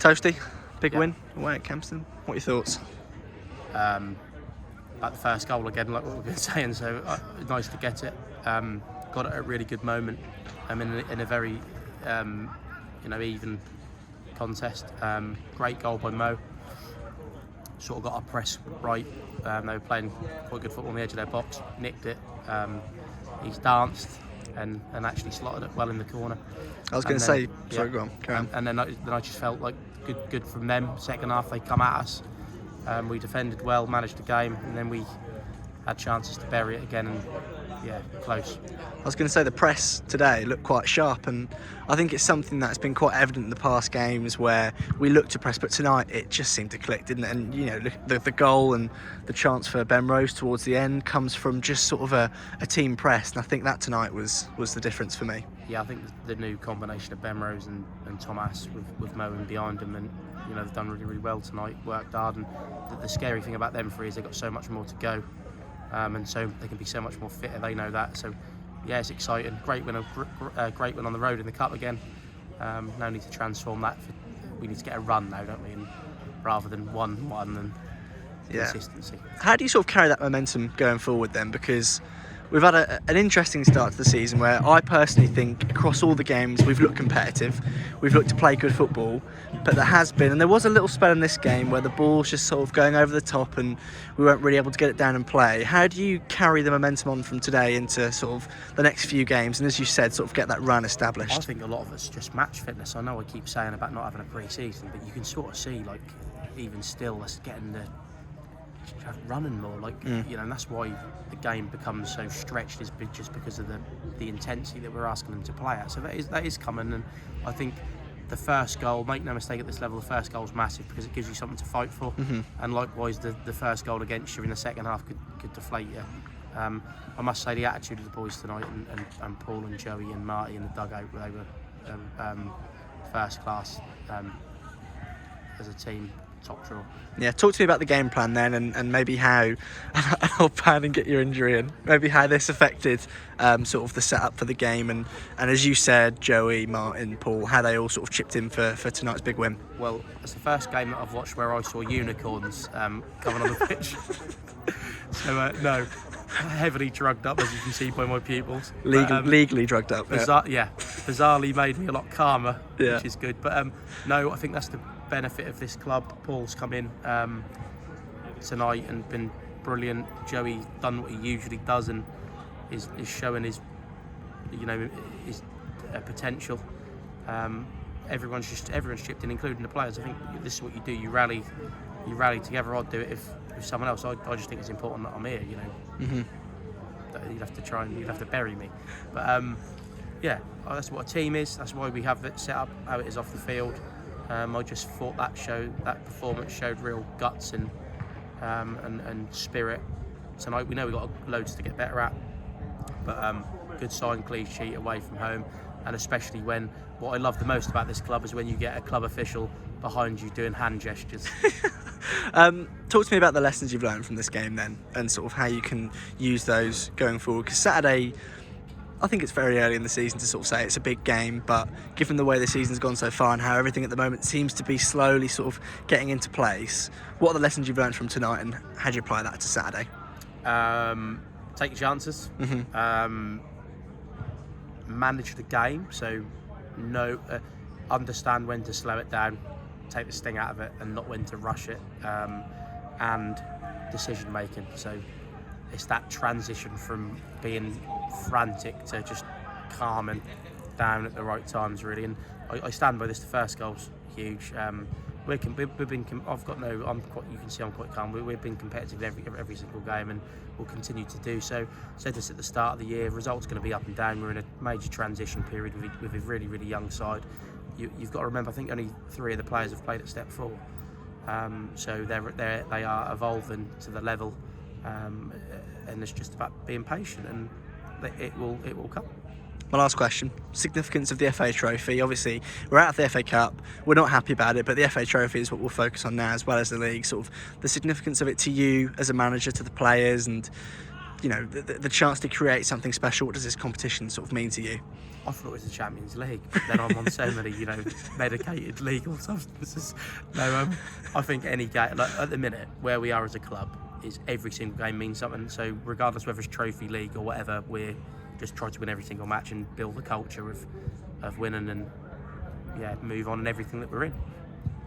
Toasty, big win away at Kempston. What are your thoughts? About the first goal again, like what we've been saying, so nice to get it. Got it at a really good moment. In a very even contest. Great goal by Mo. Sort of got our press right. They were playing quite good football on the edge of their box. Nicked it. He's danced and actually slotted it well in the corner. I was going to say, sorry, go on. Carry on. And then I just felt like good from them. Second half, they come at us. We defended well, managed the game, and then we had chances to bury it again, and close. I was going to say the press today looked quite sharp, and I think it's something that's been quite evident in the past games where we looked to press, but tonight it just seemed to click, didn't it? And the goal and the chance for Ben Rose towards the end comes from just sort of a team press, and I think that tonight was the difference for me. Yeah, I think the new combination of Ben Rose and Thomas with Mo in behind them, and they've done really, really well tonight, worked hard, and the scary thing about them three is they've got so much more to go, and so they can be so much more fitter, they know that, so yeah, it's exciting. Great win on the road in the cup again. No need to transform that. We need to get a run now, don't we? And rather than one and consistency. How do you sort of carry that momentum going forward then? Because we've had an interesting start to the season where I personally think across all the games we've looked competitive, we've looked to play good football, but there was a little spell in this game where the ball's just sort of going over the top and we weren't really able to get it down and play. How do you carry the momentum on from today into sort of the next few games and, as you said, sort of get that run established? I think a lot of it's just match fitness. I know I keep saying about not having a pre-season, but you can sort of see, like, even still us getting the running more, and that's why the game becomes so stretched, is just because of the intensity that we're asking them to play at. So that is coming, and I think the first goal, make no mistake, at this level, the first goal is massive because it gives you something to fight for, and likewise the first goal against you in the second half could deflate you. I must say the attitude of the boys tonight, and Paul and Joey and Marty in the dugout, they were first class as a team. Top draw. Yeah, talk to me about the game plan then, and maybe how I'll pan and get your injury in. Maybe how this affected sort of the setup for the game, and as you said, Joey, Martin, Paul, how they all sort of chipped in for tonight's big win. Well, it's the first game that I've watched where I saw unicorns coming on the pitch. So no, heavily drugged up, as you can see by my pupils. Legally drugged up. Bizarrely made me a lot calmer, yeah. Which is good. But no, I think that's the benefit of this club. Paul's come in tonight and been brilliant. Joey done what he usually does and is showing his potential. Everyone's chipped in, including the players. I think this is what you do. You rally together. I'd do it if someone else. I just think it's important that I'm here. You'd have to bury me. But that's what a team is. That's why we have it set up how it is off the field. I just thought that performance showed real guts and spirit tonight. We know we've got loads to get better at, but good sign, clean sheet away from home, and especially when what I love the most about this club is when you get a club official behind you doing hand gestures. Talk to me about the lessons you've learned from this game then, and sort of how you can use those going forward, because Saturday, I think it's very early in the season to sort of say it's a big game, but given the way the season's gone so far and how everything at the moment seems to be slowly sort of getting into place, what are the lessons you've learned from tonight and how do you apply that to Saturday? Take your chances. Manage the game, so understand when to slow it down, take the sting out of it, and not when to rush it, and decision making. So it's that transition from being frantic to just calm and down at the right times, really. And I stand by this. The first goal's huge. You can see I'm quite calm. We've been competitive every single game, and we'll continue to do so. Said this at the start of the year. Results going to be up and down. We're in a major transition period with a really, really young side. You've got to remember, I think only 3 of the players have played at step 4, so they are evolving to the level, and it's just about being patient, and it will come. My last question, significance of the FA Trophy. Obviously, we're out of the FA Cup. We're not happy about it, but the FA Trophy is what we'll focus on now, as well as the league. Sort of the significance of it to you as a manager, to the players, and the chance to create something special. What does this competition sort of mean to you? I thought it was the Champions League, but then I'm on so many, medicated legal substances. No, I think any game, like at the minute, where we are as a club, is every single game means something. So regardless whether it's Trophy League or whatever, we're just trying to win every single match and build a culture of winning and move on in everything that we're in.